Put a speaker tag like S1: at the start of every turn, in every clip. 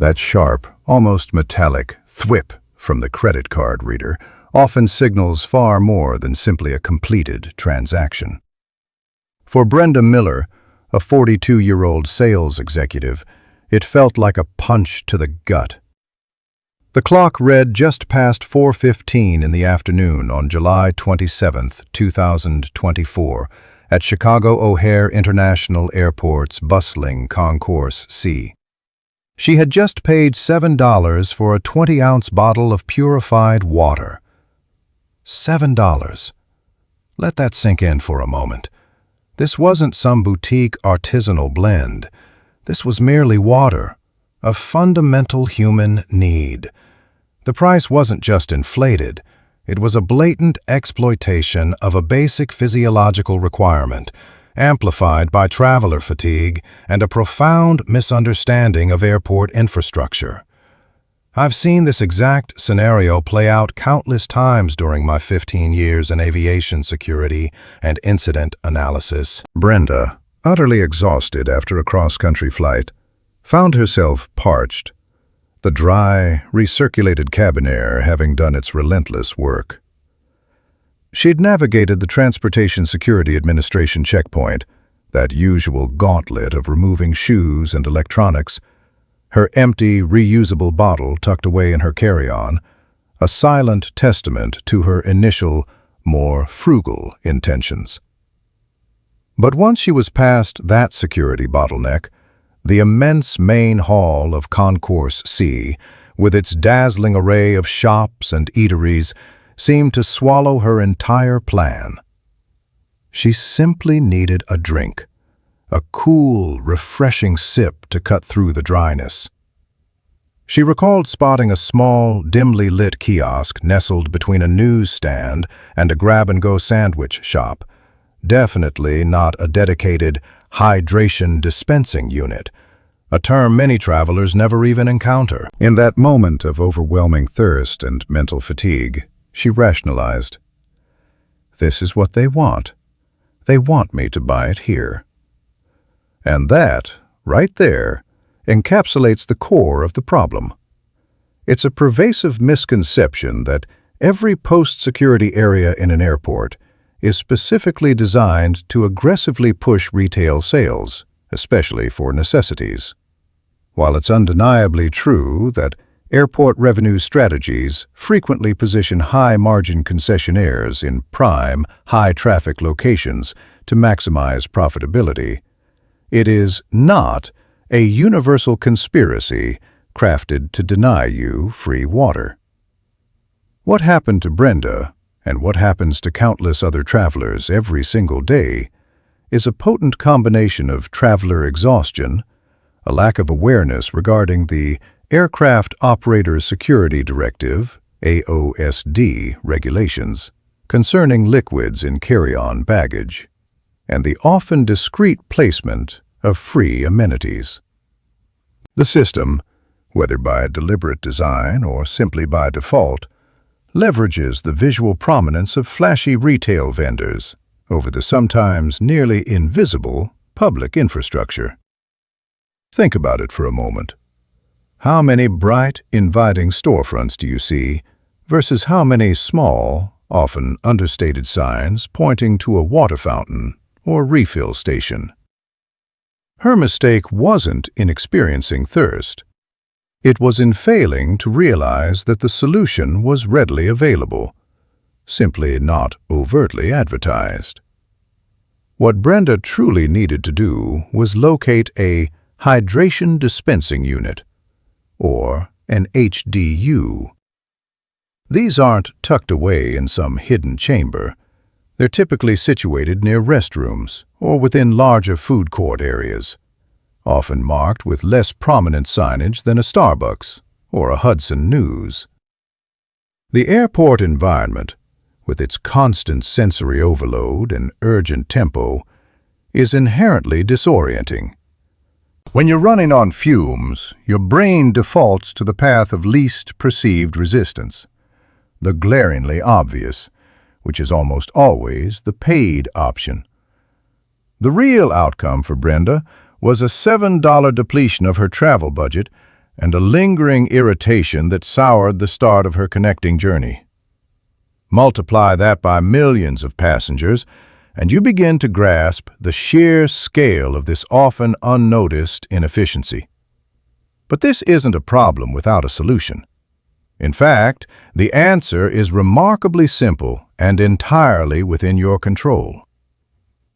S1: That sharp, almost metallic thwip from the credit card reader often signals far more than simply a completed transaction. For Brenda Miller, a 42-year-old sales executive, it felt like a punch to the gut. The clock read just past 4:15 in the afternoon on July 27, 2024, at Chicago O'Hare International Airport's bustling Concourse C. She had just paid $7 for a 20-ounce bottle of purified water. $7. Let that sink in for a moment. This wasn't some boutique artisanal blend. This was merely water, a fundamental human need. The price wasn't just inflated. It was a blatant exploitation of a basic physiological requirement, amplified by traveler fatigue and a profound misunderstanding of airport infrastructure. I've seen this exact scenario play out countless times during my 15 years in aviation security and incident analysis. Brenda, utterly exhausted after a cross-country flight, found herself parched, the dry, recirculated cabin air having done its relentless work. She'd navigated the Transportation Security Administration checkpoint, that usual gauntlet of removing shoes and electronics, her empty, reusable bottle tucked away in her carry-on, a silent testament to her initial, more frugal intentions. But once she was past that security bottleneck, the immense main hall of Concourse C, with its dazzling array of shops and eateries, seemed to swallow her entire plan. She simply needed a drink, a cool, refreshing sip to cut through the dryness. She recalled spotting a small, dimly lit kiosk nestled between a newsstand and a grab-and-go sandwich shop, definitely not a dedicated hydration dispensing unit, a term many travelers never even encounter. In that moment of overwhelming thirst and mental fatigue, she rationalized, "This is what they want. They want me to buy it here." And that, right there, encapsulates the core of the problem. It's a pervasive misconception that every post-security area in an airport is specifically designed to aggressively push retail sales, especially for necessities. While it's undeniably true that airport revenue strategies frequently position high-margin concessionaires in prime, high-traffic locations to maximize profitability, it is not a universal conspiracy crafted to deny you free water. What happened to Brenda, and what happens to countless other travelers every single day, is a potent combination of traveler exhaustion, a lack of awareness regarding the Aircraft Operators Security Directive (AOSD) regulations concerning liquids in carry-on baggage, and the often discreet placement of free amenities. The system, whether by deliberate design or simply by default, leverages the visual prominence of flashy retail vendors over the sometimes nearly invisible public infrastructure. Think about it for a moment. How many bright, inviting storefronts do you see versus how many small, often understated signs pointing to a water fountain or refill station? Her mistake wasn't in experiencing thirst. It was in failing to realize that the solution was readily available, simply not overtly advertised. What Brenda truly needed to do was locate a hydration dispensing unit, or an HDU. These aren't tucked away in some hidden chamber. They're typically situated near restrooms or within larger food court areas, often marked with less prominent signage than a Starbucks or a Hudson News. The airport environment, with its constant sensory overload and urgent tempo, is inherently disorienting. When you're running on fumes, your brain defaults to the path of least perceived resistance, the glaringly obvious, which is almost always the paid option. The real outcome for Brenda was a $7 depletion of her travel budget and a lingering irritation that soured the start of her connecting journey. Multiply that by millions of passengers, and you begin to grasp the sheer scale of this often unnoticed inefficiency. But this isn't a problem without a solution. In fact, the answer is remarkably simple and entirely within your control.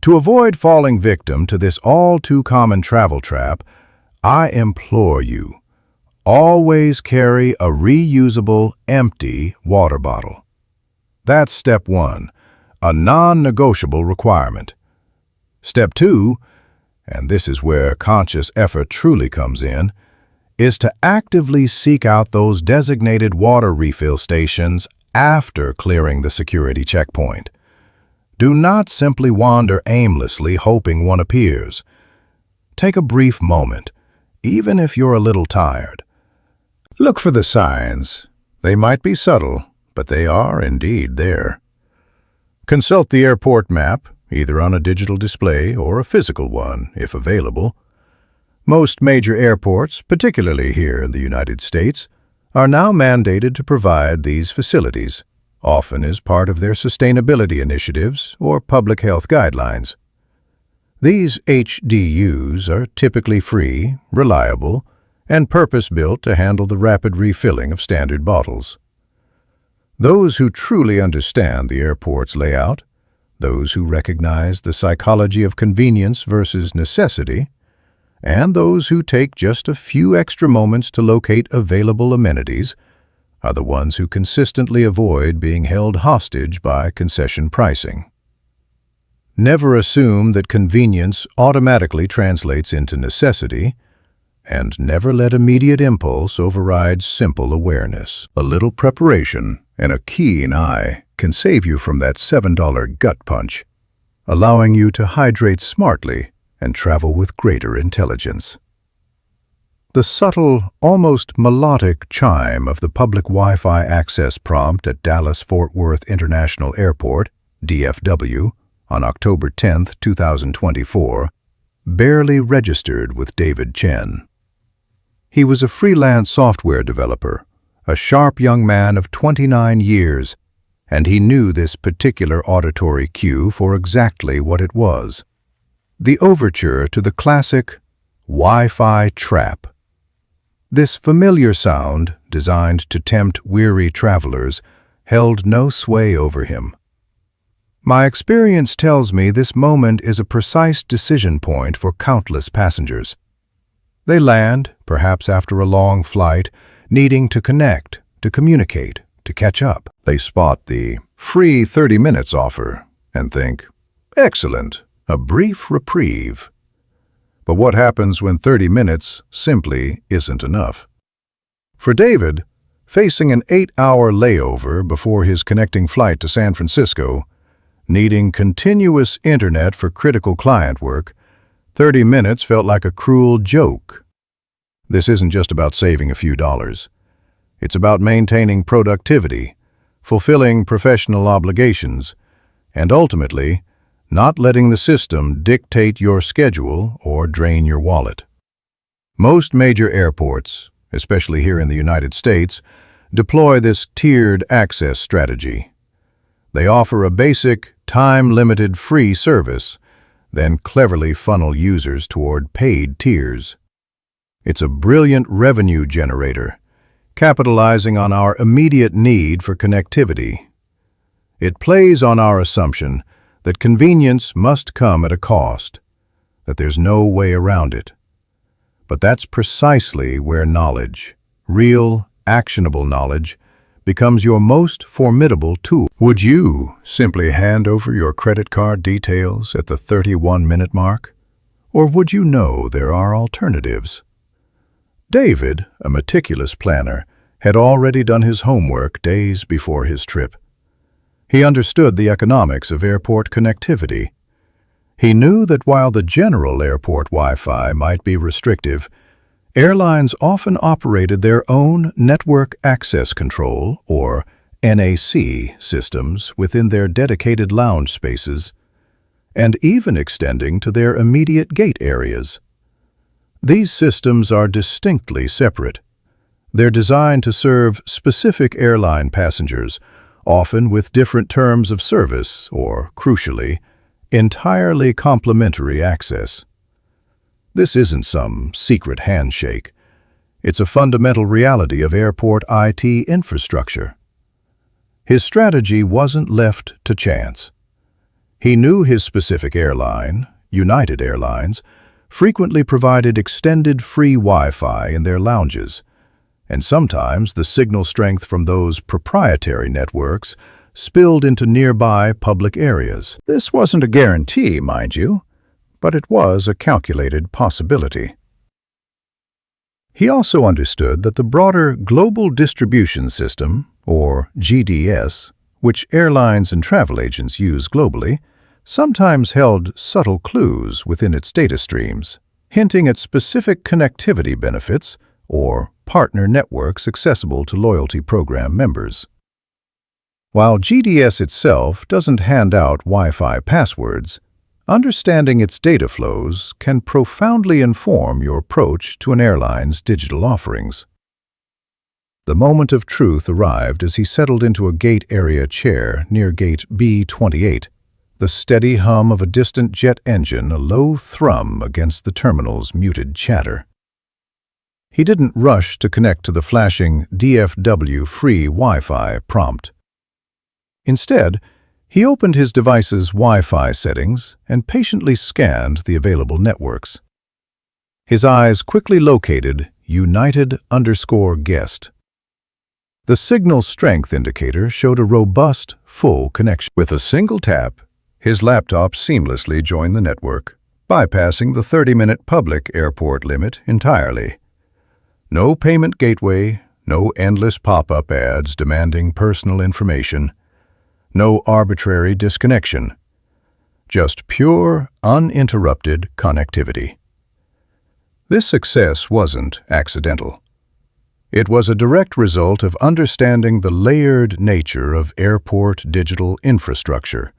S1: To avoid falling victim to this all-too-common travel trap, I implore you, always carry a reusable, empty water bottle. That's step one, a non-negotiable requirement. Step two, and this is where conscious effort truly comes in, is to actively seek out those designated water refill stations after clearing the security checkpoint. Do not simply wander aimlessly hoping one appears. Take a brief moment, even if you're a little tired. Look for the signs. They might be subtle, but they are indeed there. Consult the airport map, either on a digital display or a physical one, if available. Most major airports, particularly here in the United States, are now mandated to provide these facilities, often as part of their sustainability initiatives or public health guidelines. These HDUs are typically free, reliable, and purpose-built to handle the rapid refilling of standard bottles. Those who truly understand the airport's layout, those who recognize the psychology of convenience versus necessity, and those who take just a few extra moments to locate available amenities are the ones who consistently avoid being held hostage by concession pricing. Never assume that convenience automatically translates into necessity, and never let immediate impulse override simple awareness. A little preparation and a keen eye can save you from that $7 gut punch, allowing you to hydrate smartly and travel with greater intelligence. The subtle, almost melodic chime of the public Wi-Fi access prompt at Dallas-Fort Worth International Airport, DFW, on October 10, 2024, barely registered with David Chen. He was a freelance software developer, a sharp young man of 29 years, and he knew this particular auditory cue for exactly what it was. The overture to the classic Wi-Fi trap. This familiar sound, designed to tempt weary travelers, held no sway over him. My experience tells me this moment is a precise decision point for countless passengers. They land, perhaps after a long flight, needing to connect, to communicate, to catch up. They spot the free 30 minutes offer and think, excellent, a brief reprieve. But what happens when 30 minutes simply isn't enough? For David, facing an 8-hour layover before his connecting flight to San Francisco, needing continuous internet for critical client work, 30 minutes felt like a cruel joke. This isn't just about saving a few dollars. It's about maintaining productivity, fulfilling professional obligations, and ultimately, not letting the system dictate your schedule or drain your wallet. Most major airports, especially here in the United States, deploy this tiered access strategy. They offer a basic, time-limited free service, then cleverly funnel users toward paid tiers. It's a brilliant revenue generator, capitalizing on our immediate need for connectivity. It plays on our assumption that convenience must come at a cost, that there's no way around it. But that's precisely where knowledge, real, actionable knowledge, becomes your most formidable tool. Would you simply hand over your credit card details at the 31-minute mark? Or would you know there are alternatives? David, a meticulous planner, had already done his homework days before his trip. He understood the economics of airport connectivity. He knew that while the general airport Wi-Fi might be restrictive, airlines often operated their own network access control, or NAC, systems within their dedicated lounge spaces, and even extending to their immediate gate areas. These systems are distinctly separate, They're designed to serve specific airline passengers, often with different terms of service or, crucially, entirely complimentary access. This isn't some secret handshake. It's a fundamental reality of airport IT infrastructure. His strategy wasn't left to chance. He knew his specific airline, United Airlines, frequently provided extended free Wi-Fi in their lounges, and sometimes the signal strength from those proprietary networks spilled into nearby public areas. This wasn't a guarantee, mind you, but it was a calculated possibility. He also understood that the broader Global Distribution System, or GDS, which airlines and travel agents use globally, sometimes held subtle clues within its data streams, hinting at specific connectivity benefits or partner networks accessible to loyalty program members. While GDS itself doesn't hand out Wi-Fi passwords, understanding its data flows can profoundly inform your approach to an airline's digital offerings. The moment of truth arrived as he settled into a gate area chair near gate B28, the steady hum of a distant jet engine a low thrum against the terminal's muted chatter. He didn't rush to connect to the flashing DFW free Wi-Fi prompt. Instead, he opened his device's Wi-Fi settings and patiently scanned the available networks. His eyes quickly located United_guest. The signal strength indicator showed a robust, full connection. With a single tap, his laptop seamlessly joined the network, bypassing the 30-minute public airport limit entirely. No payment gateway, no endless pop-up ads demanding personal information, no arbitrary disconnection, just pure, uninterrupted connectivity. This success wasn't accidental. It was a direct result of understanding the layered nature of airport digital infrastructure.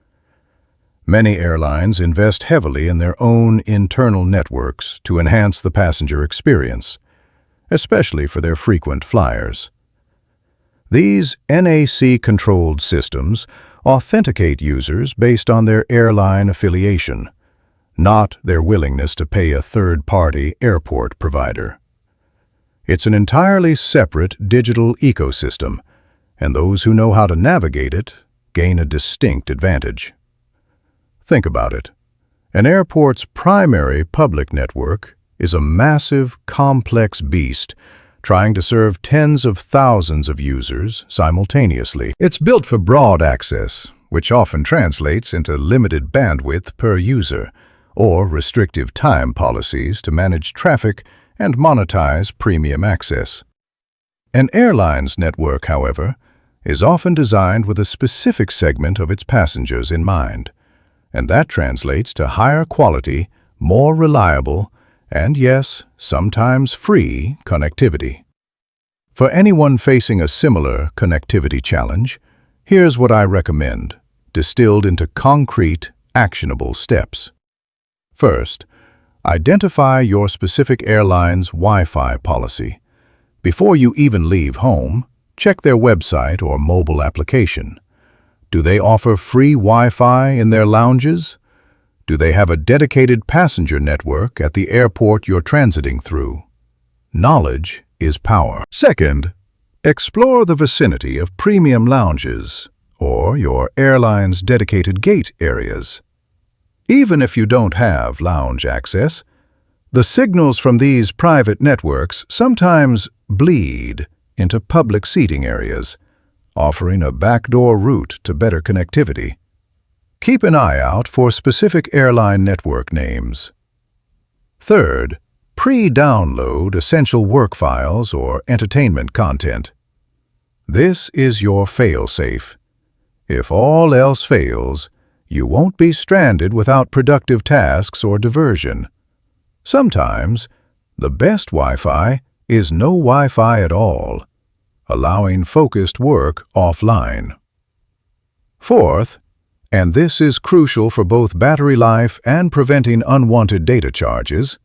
S1: Many airlines invest heavily in their own internal networks to enhance the passenger experience, especially for their frequent flyers. These NAC-controlled systems authenticate users based on their airline affiliation, not their willingness to pay a third-party airport provider. It's an entirely separate digital ecosystem, and those who know how to navigate it gain a distinct advantage. Think about it. An airport's primary public network is a massive, complex beast trying to serve tens of thousands of users simultaneously. It's built for broad access, which often translates into limited bandwidth per user, or restrictive time policies to manage traffic and monetize premium access. An airline's network, however, is often designed with a specific segment of its passengers in mind, and that translates to higher quality, more reliable, and yes, sometimes free connectivity. For anyone facing a similar connectivity challenge, here's what I recommend, distilled into concrete, actionable steps. First, identify your specific airline's Wi-Fi policy. Before you even leave home, check their website or mobile application. Do they offer free Wi-Fi in their lounges? Do they have a dedicated passenger network at the airport you're transiting through? Knowledge is power. Second, explore the vicinity of premium lounges or your airline's dedicated gate areas. Even if you don't have lounge access, the signals from these private networks sometimes bleed into public seating areas, offering a backdoor route to better connectivity. Keep an eye out for specific airline network names. Third, pre-download essential work files or entertainment content. This is your fail-safe. If all else fails, you won't be stranded without productive tasks or diversion. Sometimes, the best Wi-Fi is no Wi-Fi at all, allowing focused work offline. Fourth, and this is crucial for both battery life and preventing unwanted data charges,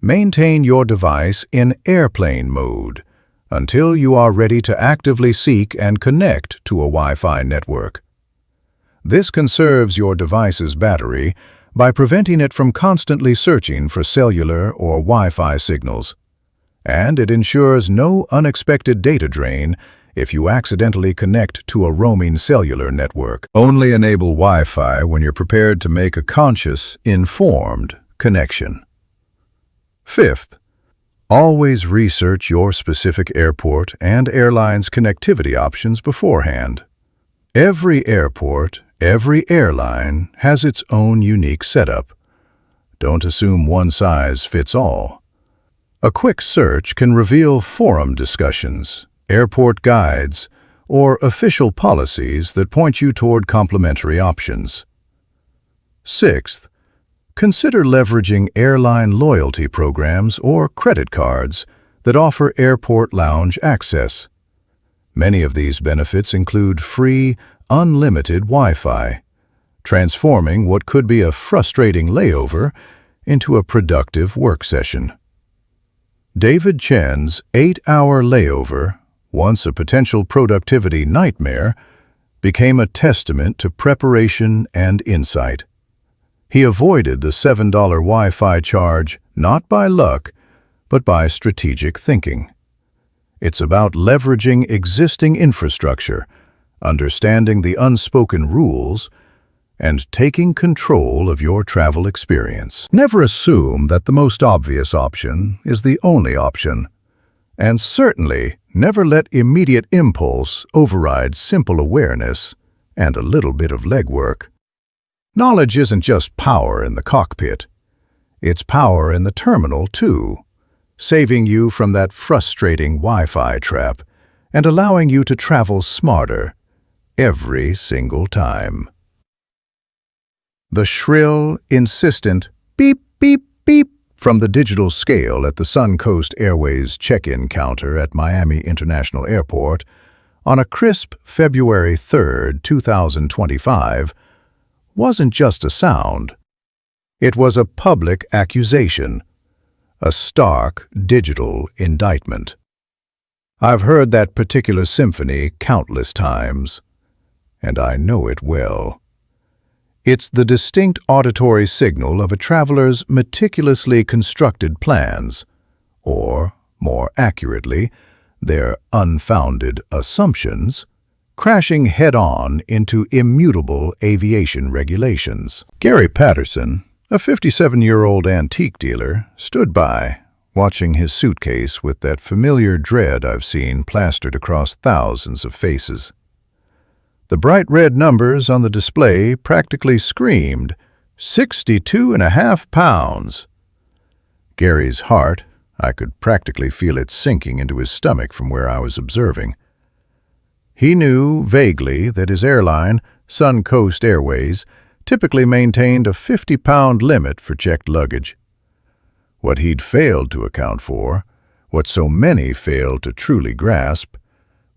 S1: maintain your device in airplane mode, until you are ready to actively seek and connect to a Wi-Fi network. This conserves your device's battery by preventing it from constantly searching for cellular or Wi-Fi signals, and it ensures no unexpected data drain if you accidentally connect to a roaming cellular network. Only enable Wi-Fi when you're prepared to make a conscious, informed connection. Fifth, always research your specific airport and airline's connectivity options beforehand. Every airport, every airline has its own unique setup. Don't assume one size fits all. A quick search can reveal forum discussions, airport guides, or official policies that point you toward complementary options. Sixth, consider leveraging airline loyalty programs or credit cards that offer airport lounge access. Many of these benefits include free, unlimited Wi-Fi, transforming what could be a frustrating layover into a productive work session. David Chen's 8-hour layover, once a potential productivity nightmare, became a testament to preparation and insight. He avoided the $7 Wi-Fi charge not by luck, but by strategic thinking. It's about leveraging existing infrastructure, understanding the unspoken rules, and taking control of your travel experience. Never assume that the most obvious option is the only option. And certainly, never let immediate impulse override simple awareness and a little bit of legwork. Knowledge isn't just power in the cockpit. It's power in the terminal, too, saving you from that frustrating Wi-Fi trap and allowing you to travel smarter every single time. The shrill, insistent beep, beep, beep from the digital scale at the Suncoast Airways check-in counter at Miami International Airport on a crisp February 3, 2025, wasn't just a sound. It was a public accusation, a stark digital indictment. I've heard that particular symphony countless times, and I know it well. It's the distinct auditory signal of a traveler's meticulously constructed plans, or, more accurately, their unfounded assumptions, crashing head-on into immutable aviation regulations. Gary Patterson, a 57-year-old antique dealer, stood by, watching his suitcase with that familiar dread I've seen plastered across thousands of faces. The bright red numbers on the display practically screamed, 62.5 pounds. Gary's heart, I could practically feel it sinking into his stomach from where I was observing. He knew, vaguely, that his airline, Suncoast Airways, typically maintained a 50-pound limit for checked luggage. What he'd failed to account for, what so many failed to truly grasp,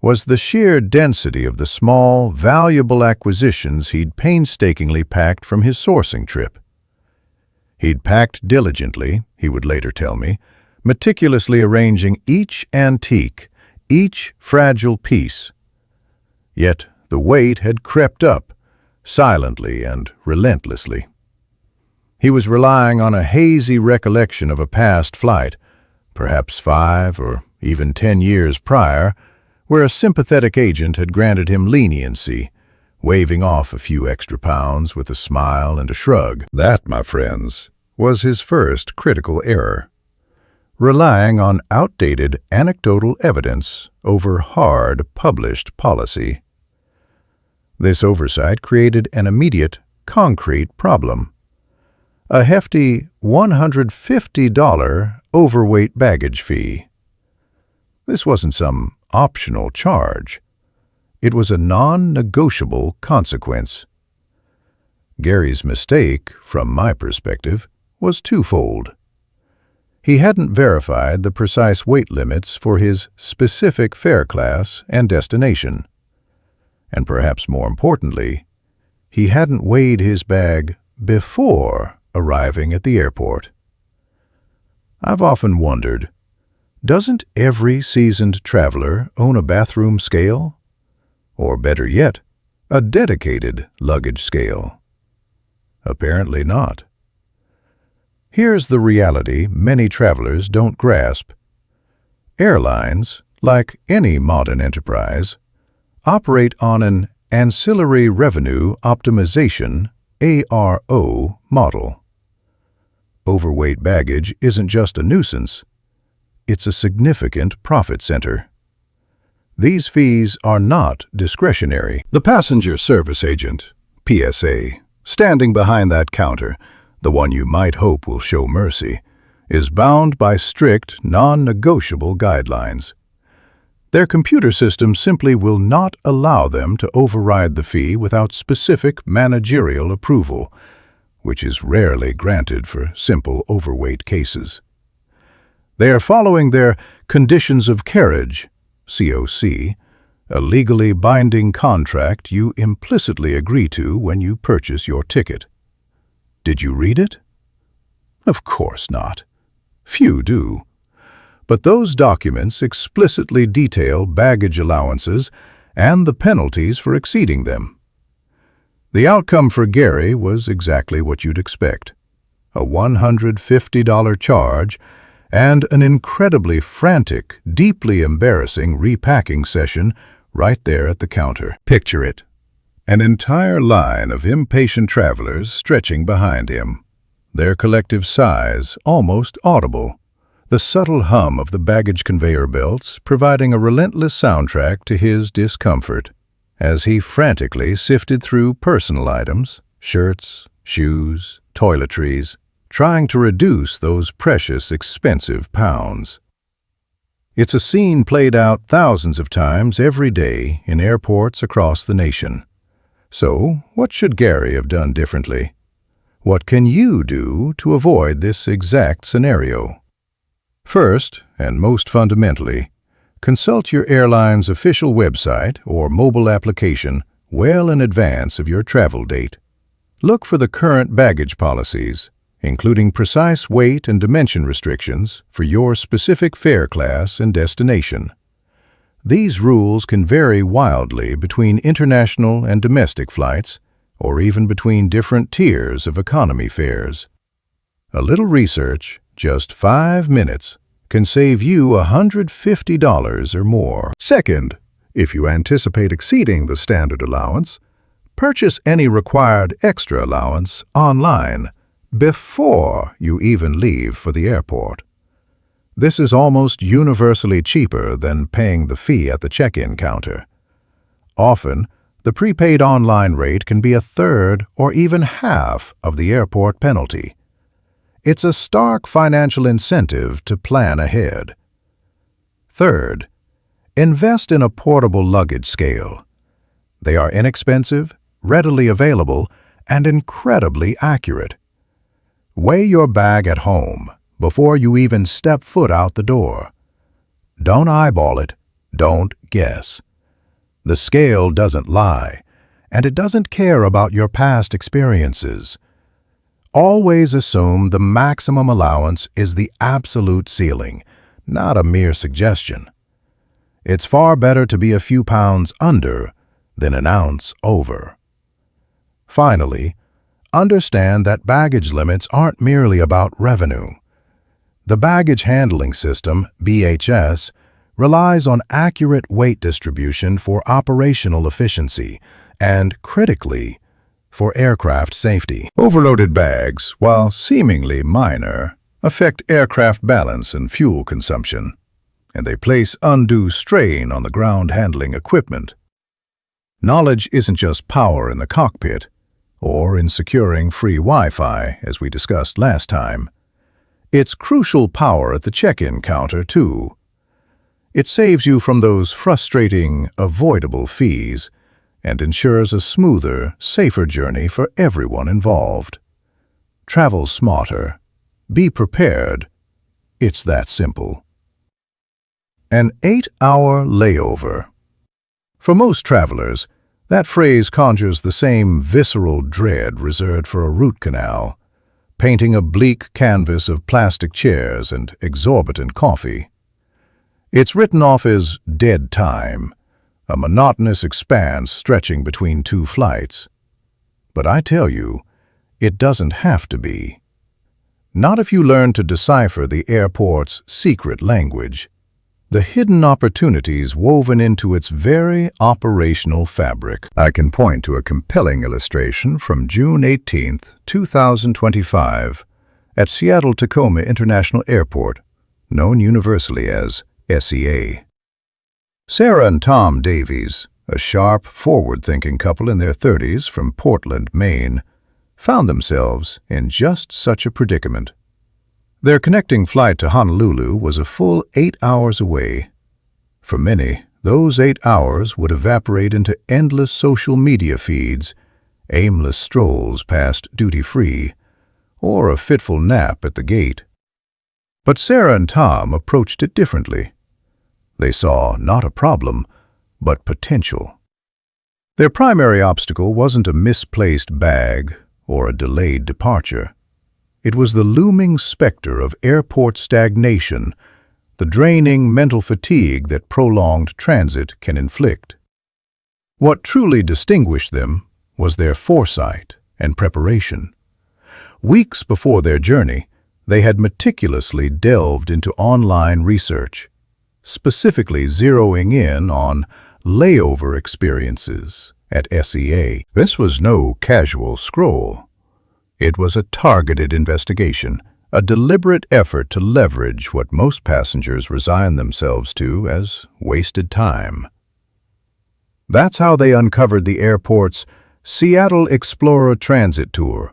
S1: was the sheer density of the small, valuable acquisitions he'd painstakingly packed from his sourcing trip. He'd packed diligently, he would later tell me, meticulously arranging each antique, each fragile piece. Yet the weight had crept up, silently and relentlessly. He was relying on a hazy recollection of a past flight, perhaps 5 or even 10 years prior, where a sympathetic agent had granted him leniency, waving off a few extra pounds with a smile and a shrug. That, my friends, was his first critical error, relying on outdated anecdotal evidence over hard, published policy. This oversight created an immediate, concrete problem: a hefty $150 overweight baggage fee. This wasn't some optional charge. It was a non-negotiable consequence. Gary's mistake, from my perspective, was twofold. He hadn't verified the precise weight limits for his specific fare class and destination. And perhaps more importantly, he hadn't weighed his bag before arriving at the airport. I've often wondered, Doesn't every seasoned traveler own a bathroom scale? Or better yet, a dedicated luggage scale? Apparently not. Here's the reality many travelers don't grasp. Airlines, like any modern enterprise, operate on an ancillary revenue optimization (ARO) model. Overweight baggage isn't just a nuisance, it's a significant profit center. These fees are not discretionary. The passenger service agent, PSA, standing behind that counter, the one you might hope will show mercy, is bound by strict, non-negotiable guidelines. Their computer system simply will not allow them to override the fee without specific managerial approval, which is rarely granted for simple overweight cases. They are following their conditions of carriage, COC, a legally binding contract you implicitly agree to when you purchase your ticket. Did you read it? Of course not. Few do. But those documents explicitly detail baggage allowances and the penalties for exceeding them. The outcome for Gary was exactly what you'd expect: a $150 charge and an incredibly frantic, deeply embarrassing repacking session right there at the counter. Picture it: an entire line of impatient travelers stretching behind him, their collective sighs almost audible, the subtle hum of the baggage conveyor belts providing a relentless soundtrack to his discomfort as he frantically sifted through personal items, shirts, shoes, toiletries, trying to reduce those precious, expensive pounds. It's a scene played out thousands of times every day in airports across the nation. So, what should Gary have done differently? What can you do to avoid this exact scenario? First, and most fundamentally, consult your airline's official website or mobile application well in advance of your travel date. Look for the current baggage policies, including precise weight and dimension restrictions for your specific fare class and destination. These rules can vary wildly between international and domestic flights, or even between different tiers of economy fares. A little research, just 5 minutes, can save you $150 or more. Second, if you anticipate exceeding the standard allowance, purchase any required extra allowance online before you even leave for the airport. This is almost universally cheaper than paying the fee at the check-in counter. Often, the prepaid online rate can be a third or even half of the airport penalty. It's a stark financial incentive to plan ahead. Third, invest in a portable luggage scale. They are inexpensive, readily available, and incredibly accurate. Weigh your bag at home before you even step foot out the door. Don't eyeball it, don't guess. The scale doesn't lie, and it doesn't care about your past experiences. Always assume the maximum allowance is the absolute ceiling, not a mere suggestion. It's far better to be a few pounds under than an ounce over. Finally, understand that baggage limits aren't merely about revenue. The baggage handling system, BHS, relies on accurate weight distribution for operational efficiency and, critically, for aircraft safety. Overloaded bags, while seemingly minor, affect aircraft balance and fuel consumption, and they place undue strain on the ground handling equipment. Knowledge isn't just power in the cockpit, or in securing free Wi-Fi, as we discussed last time. It's crucial power at the check-in counter, too. It saves you from those frustrating, avoidable fees and ensures a smoother, safer journey for everyone involved. Travel smarter. Be prepared. It's that simple. An 8-hour layover. For most travelers, that phrase conjures the same visceral dread reserved for a root canal, painting a bleak canvas of plastic chairs and exorbitant coffee. It's written off as dead time, a monotonous expanse stretching between two flights. But I tell you, it doesn't have to be. Not if you learn to decipher the airport's secret language, the hidden opportunities woven into its very operational fabric. I can point to a compelling illustration from June 18, 2025, at Seattle-Tacoma International Airport, known universally as SEA. Sarah and Tom Davies, a sharp, forward-thinking couple in their 30s from Portland, Maine, found themselves in just such a predicament. Their connecting flight to Honolulu was a full 8 hours away. For many, those 8 hours would evaporate into endless social media feeds, aimless strolls past duty-free, or a fitful nap at the gate. But Sarah and Tom approached it differently. They saw not a problem, but potential. Their primary obstacle wasn't a misplaced bag or a delayed departure. It was the looming specter of airport stagnation, the draining mental fatigue that prolonged transit can inflict. What truly distinguished them was their foresight and preparation. Weeks before their journey, they had meticulously delved into online research, specifically zeroing in on layover experiences at SEA. This was no casual scroll. It was a targeted investigation, a deliberate effort to leverage what most passengers resign themselves to as wasted time. That's how they uncovered the airport's Seattle Explorer Transit Tour,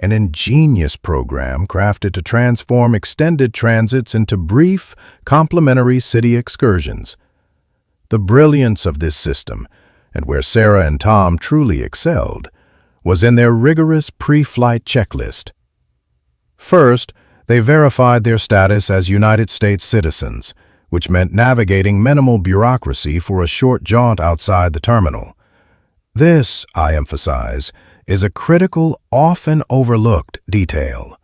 S1: an ingenious program crafted to transform extended transits into brief, complimentary city excursions. The brilliance of this system, and where Sarah and Tom truly excelled, was in their rigorous pre-flight checklist. First, they verified their status as United States citizens, which meant navigating minimal bureaucracy for a short jaunt outside the terminal. This, I emphasize, is a critical, often overlooked detail.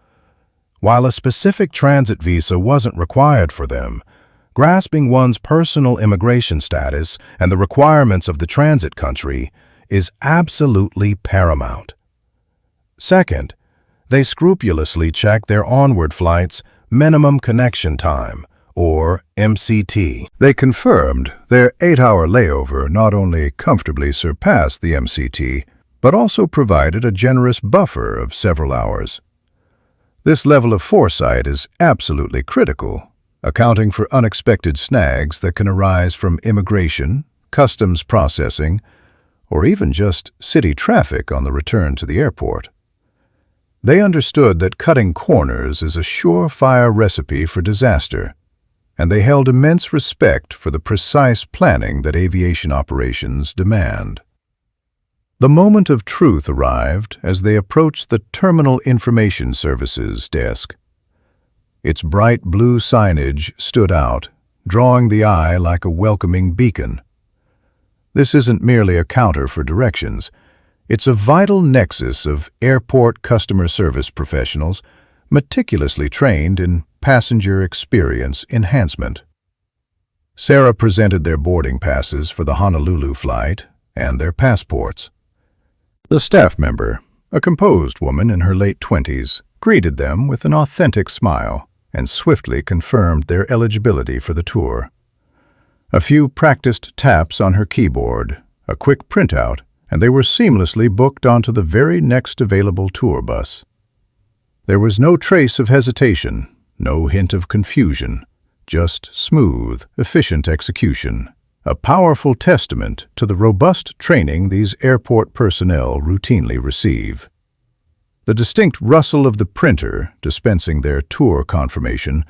S1: While a specific transit visa wasn't required for them, grasping one's personal immigration status and the requirements of the transit country is absolutely paramount. Second, they scrupulously checked their onward flight's minimum connection time, or MCT. They confirmed their 8-hour layover not only comfortably surpassed the MCT, but also provided a generous buffer of several hours. This level of foresight is absolutely critical, accounting for unexpected snags that can arise from immigration, customs processing, or even just city traffic on the return to the airport. They understood that cutting corners is a surefire recipe for disaster, and they held immense respect for the precise planning that aviation operations demand. The moment of truth arrived as they approached the Terminal Information Services desk. Its bright blue signage stood out, drawing the eye like a welcoming beacon. This isn't merely a counter for directions. It's a vital nexus of airport customer service professionals meticulously trained in passenger experience enhancement. Sarah presented their boarding passes for the Honolulu flight and their passports. The staff member, a composed woman in her late 20s, greeted them with an authentic smile and swiftly confirmed their eligibility for the tour. A few practiced taps on her keyboard, a quick printout, and they were seamlessly booked onto the very next available tour bus. There was no trace of hesitation, no hint of confusion, just smooth, efficient execution, a powerful testament to the robust training these airport personnel routinely receive. The distinct rustle of the printer dispensing their tour confirmation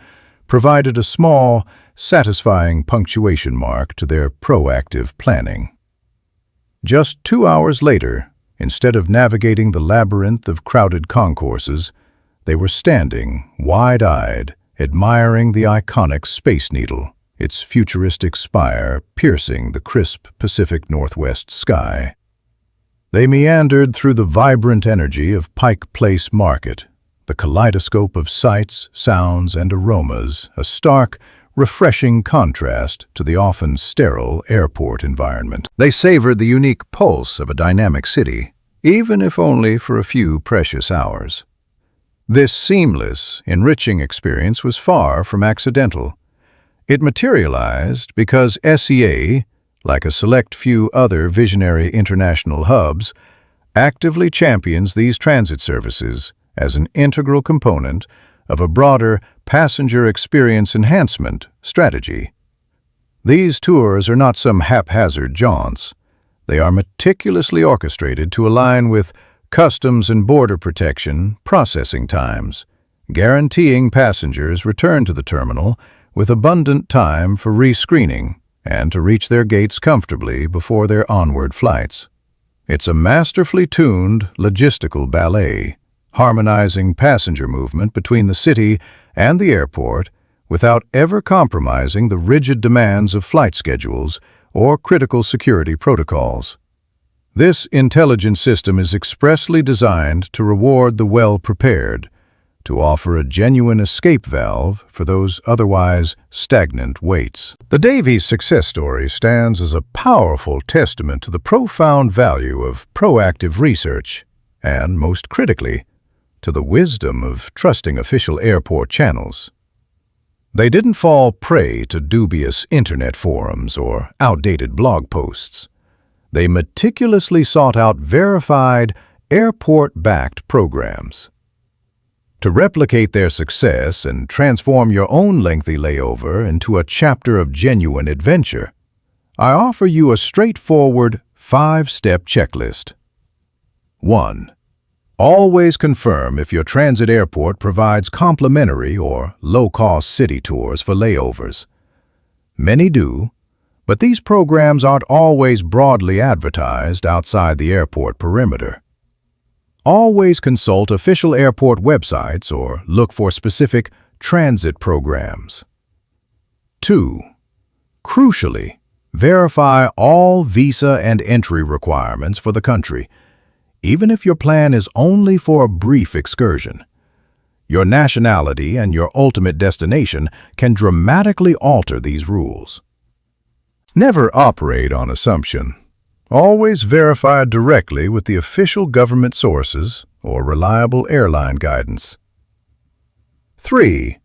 S1: provided a small, satisfying punctuation mark to their proactive planning. Just 2 hours later, instead of navigating the labyrinth of crowded concourses, they were standing, wide-eyed, admiring the iconic Space Needle, its futuristic spire piercing the crisp Pacific Northwest sky. They meandered through the vibrant energy of Pike Place Market, the kaleidoscope of sights, sounds, and aromas, a stark, refreshing contrast to the often sterile airport environment. They savored the unique pulse of a dynamic city, even if only for a few precious hours. This seamless, enriching experience was far from accidental. It materialized because SEA, like a select few other visionary international hubs, actively champions these transit services as an integral component of a broader passenger experience enhancement strategy. These tours are not some haphazard jaunts. They are meticulously orchestrated to align with customs and border protection processing times, guaranteeing passengers return to the terminal with abundant time for rescreening and to reach their gates comfortably before their onward flights. It's a masterfully tuned logistical ballet, harmonizing passenger movement between the city and the airport without ever compromising the rigid demands of flight schedules or critical security protocols. This intelligent system is expressly designed to reward the well-prepared, to offer a genuine escape valve for those otherwise stagnant waits. The Davies success story stands as a powerful testament to the profound value of proactive research and, most critically, to the wisdom of trusting official airport channels. They didn't fall prey to dubious internet forums or outdated blog posts. They meticulously sought out verified, airport-backed programs. To replicate their success and transform your own lengthy layover into a chapter of genuine adventure, I offer you a straightforward 5-step checklist. 1. Always confirm if your transit airport provides complimentary or low-cost city tours for layovers. Many do, but these programs aren't always broadly advertised outside the airport perimeter. Always consult official airport websites or look for specific transit programs. 2. Crucially, verify all visa and entry requirements for the country, even if your plan is only for a brief excursion. Your nationality and your ultimate destination can dramatically alter these rules. Never operate on assumption. Always verify directly with the official government sources or reliable airline guidance. 3.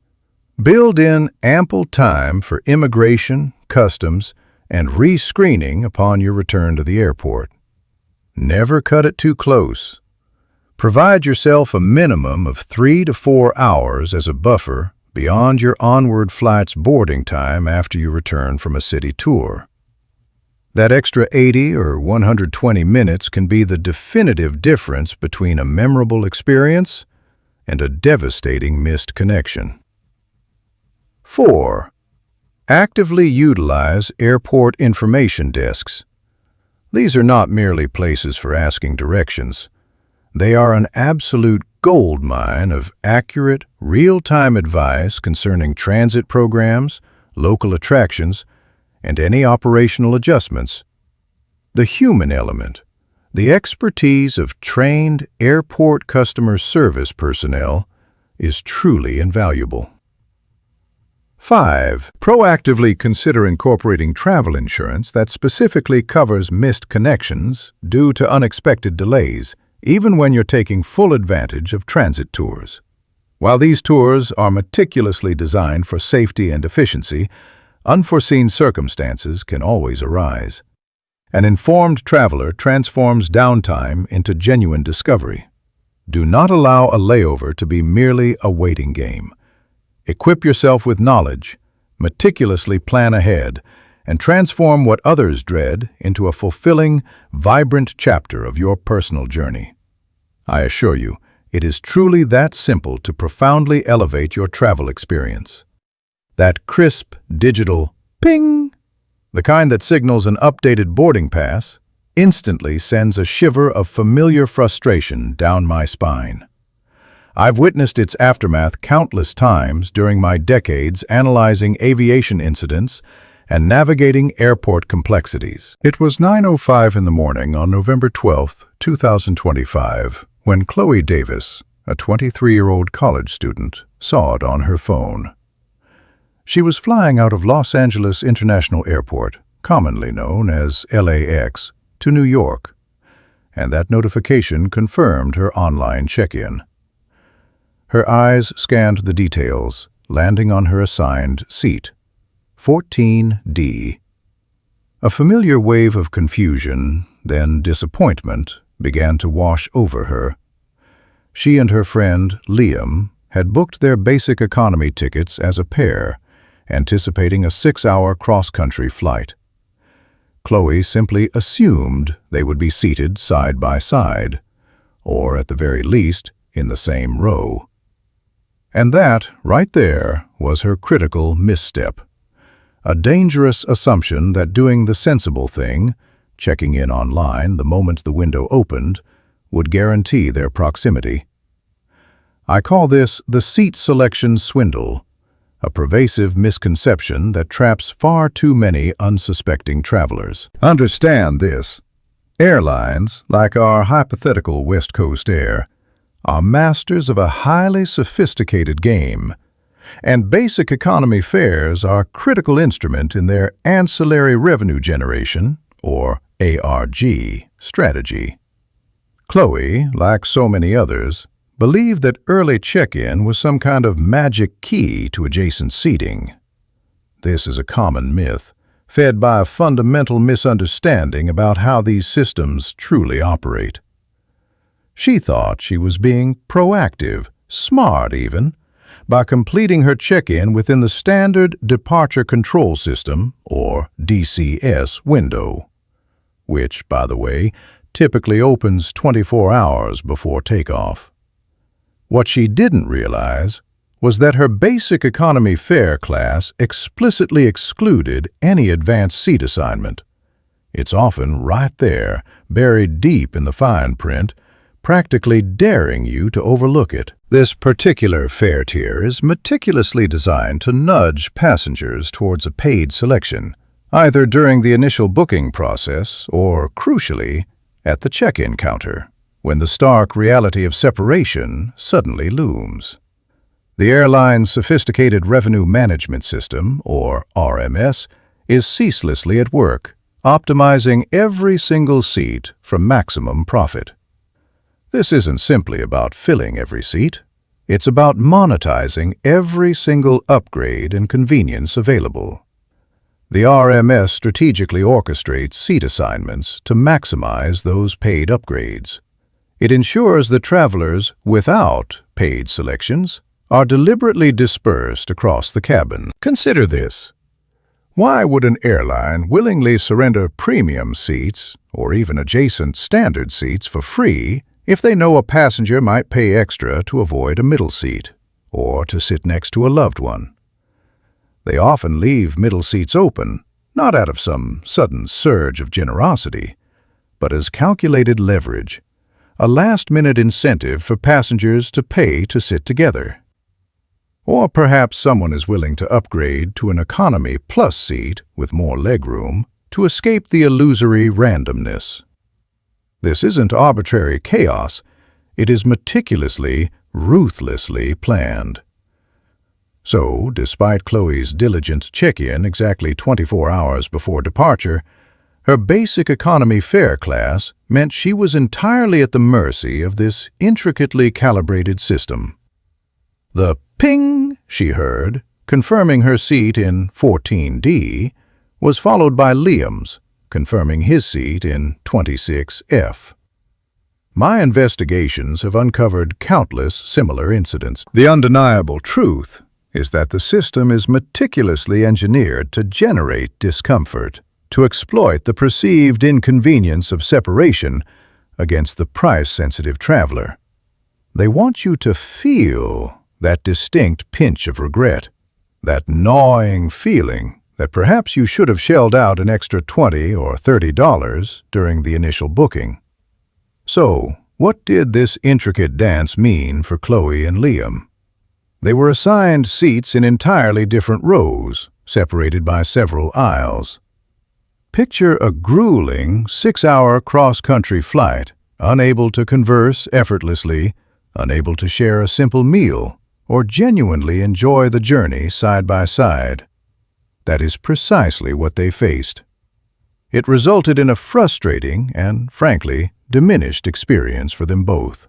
S1: Build in ample time for immigration, customs, and rescreening upon your return to the airport. Never cut it too close. Provide yourself a minimum of 3 to 4 hours as a buffer beyond your onward flight's boarding time after you return from a city tour. That extra 80 or 120 minutes can be the definitive difference between a memorable experience and a devastating missed connection. 4. Actively utilize airport information desks. These are not merely places for asking directions. They are an absolute goldmine of accurate, real-time advice concerning transit programs, local attractions, and any operational adjustments. The human element, the expertise of trained airport customer service personnel, is truly invaluable. 5. Proactively consider incorporating travel insurance that specifically covers missed connections due to unexpected delays, even when you're taking full advantage of transit tours. While these tours are meticulously designed for safety and efficiency, unforeseen circumstances can always arise. An informed traveler transforms downtime into genuine discovery. Do not allow a layover to be merely a waiting game. Equip yourself with knowledge, meticulously plan ahead, and transform what others dread into a fulfilling, vibrant chapter of your personal journey. I assure you, it is truly that simple to profoundly elevate your travel experience. That crisp, digital ping, the kind that signals an updated boarding pass, instantly sends a shiver of familiar frustration down my spine. I've witnessed its aftermath countless times during my decades analyzing aviation incidents and navigating airport complexities. It was 9:05 in the morning on November 12, 2025, when Chloe Davis, a 23-year-old college student, saw it on her phone. She was flying out of Los Angeles International Airport, commonly known as LAX, to New York, and that notification confirmed her online check-in. Her eyes scanned the details, landing on her assigned seat, 14D. A familiar wave of confusion, then disappointment, began to wash over her. She and her friend, Liam, had booked their basic economy tickets as a pair, anticipating a 6-hour cross-country flight. Chloe simply assumed they would be seated side by side, or at the very least, in the same row. And that, right there, was her critical misstep. A dangerous assumption that doing the sensible thing, checking in online the moment the window opened, would guarantee their proximity. I call this the seat selection swindle, a pervasive misconception that traps far too many unsuspecting travelers. Understand this. Airlines, like our hypothetical West Coast Air, are masters of a highly sophisticated game, and basic economy fares are a critical instrument in their ancillary revenue generation, or ARG, strategy. Chloe, like so many others, believed that early check-in was some kind of magic key to adjacent seating. This is a common myth, fed by a fundamental misunderstanding about how these systems truly operate. She thought she was being proactive, smart even, by completing her check-in within the Standard Departure Control System, or DCS, window, which, by the way, typically opens 24 hours before takeoff. What she didn't realize was that her basic economy fare class explicitly excluded any advanced seat assignment. It's often right there, buried deep in the fine print, practically daring you to overlook it. This particular fare tier is meticulously designed to nudge passengers towards a paid selection, either during the initial booking process or, crucially, at the check-in counter, when the stark reality of separation suddenly looms. The airline's sophisticated revenue management system, or RMS, is ceaselessly at work, optimizing every single seat for maximum profit. This isn't simply about filling every seat. It's about monetizing every single upgrade and convenience available. The RMS strategically orchestrates seat assignments to maximize those paid upgrades. It ensures that travelers without paid selections are deliberately dispersed across the cabin. Consider this. Why would an airline willingly surrender premium seats, or even adjacent standard seats, for free if they know a passenger might pay extra to avoid a middle seat, or to sit next to a loved one? They often leave middle seats open, not out of some sudden surge of generosity, but as calculated leverage, a last-minute incentive for passengers to pay to sit together. Or perhaps someone is willing to upgrade to an economy plus seat with more legroom to escape the illusory randomness. This isn't arbitrary chaos. It is meticulously, ruthlessly planned. So, despite Chloe's diligent check-in exactly 24 hours before departure, her basic economy fare class meant she was entirely at the mercy of this intricately calibrated system. The ping she heard, confirming her seat in 14D, was followed by Liam's, confirming his seat in 26F. My investigations have uncovered countless similar incidents. The undeniable truth is that the system is meticulously engineered to generate discomfort, to exploit the perceived inconvenience of separation against the price-sensitive traveler. They want you to feel that distinct pinch of regret, that gnawing feeling that perhaps you should have shelled out an extra $20 or $30 during the initial booking. So, what did this intricate dance mean for Chloe and Liam? They were assigned seats in entirely different rows, separated by several aisles. Picture a grueling 6-hour cross-country flight, unable to converse effortlessly, unable to share a simple meal, or genuinely enjoy the journey side by side. That is precisely what they faced. It resulted in a frustrating and, frankly, diminished experience for them both.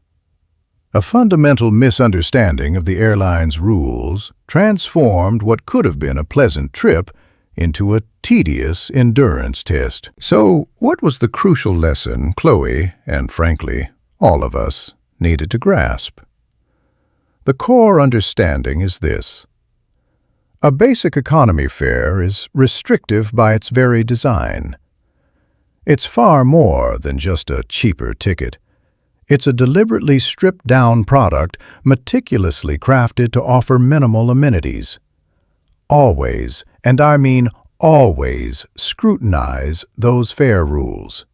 S1: A fundamental misunderstanding of the airline's rules transformed what could have been a pleasant trip into a tedious endurance test. So, what was the crucial lesson Chloe, and frankly, all of us, needed to grasp? The core understanding is this. A basic economy fare is restrictive by its very design. It's far more than just a cheaper ticket. It's a deliberately stripped-down product meticulously crafted to offer minimal amenities. Always, and I mean always, scrutinize those fare rules.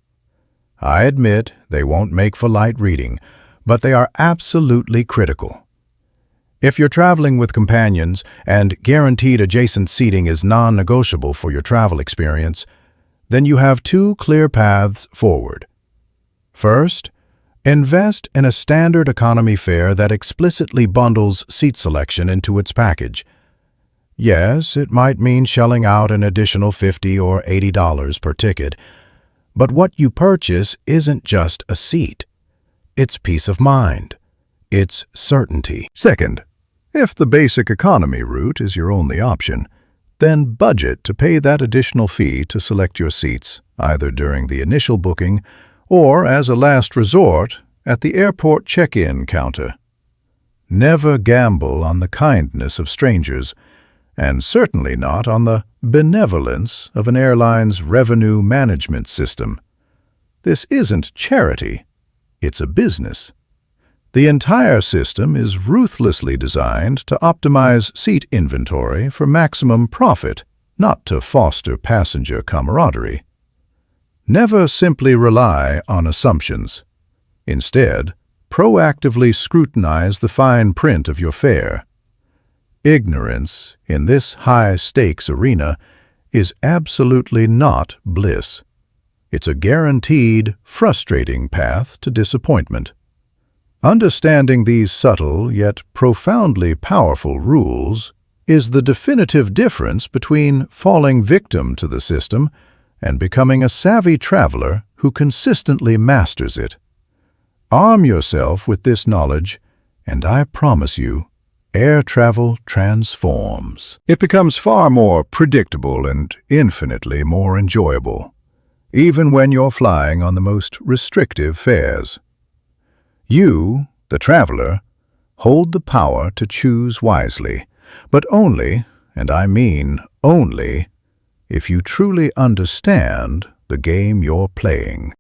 S1: I admit they won't make for light reading, but they are absolutely critical. If you're traveling with companions and guaranteed adjacent seating is non-negotiable for your travel experience, then you have two clear paths forward. First, invest in a standard economy fare that explicitly bundles seat selection into its package. Yes, it might mean shelling out an additional $50 or $80 per ticket, but what you purchase isn't just a seat. It's peace of mind. It's certainty. Second, if the basic economy route is your only option, then budget to pay that additional fee to select your seats, either during the initial booking or, as a last resort, at the airport check-in counter. Never gamble on the kindness of strangers, and certainly not on the benevolence of an airline's revenue management system. This isn't charity, it's a business. The entire system is ruthlessly designed to optimize seat inventory for maximum profit, not to foster passenger camaraderie. Never simply rely on assumptions. Instead, proactively scrutinize the fine print of your fare. Ignorance in this high-stakes arena is absolutely not bliss. It's a guaranteed, frustrating path to disappointment. Understanding these subtle yet profoundly powerful rules is the definitive difference between falling victim to the system and becoming a savvy traveler who consistently masters it. Arm yourself with this knowledge, and I promise you, air travel transforms. It becomes far more predictable and infinitely more enjoyable, even when you're flying on the most restrictive fares. You, the traveler, hold the power to choose wisely, but only, and I mean only, if you truly understand the game you're playing.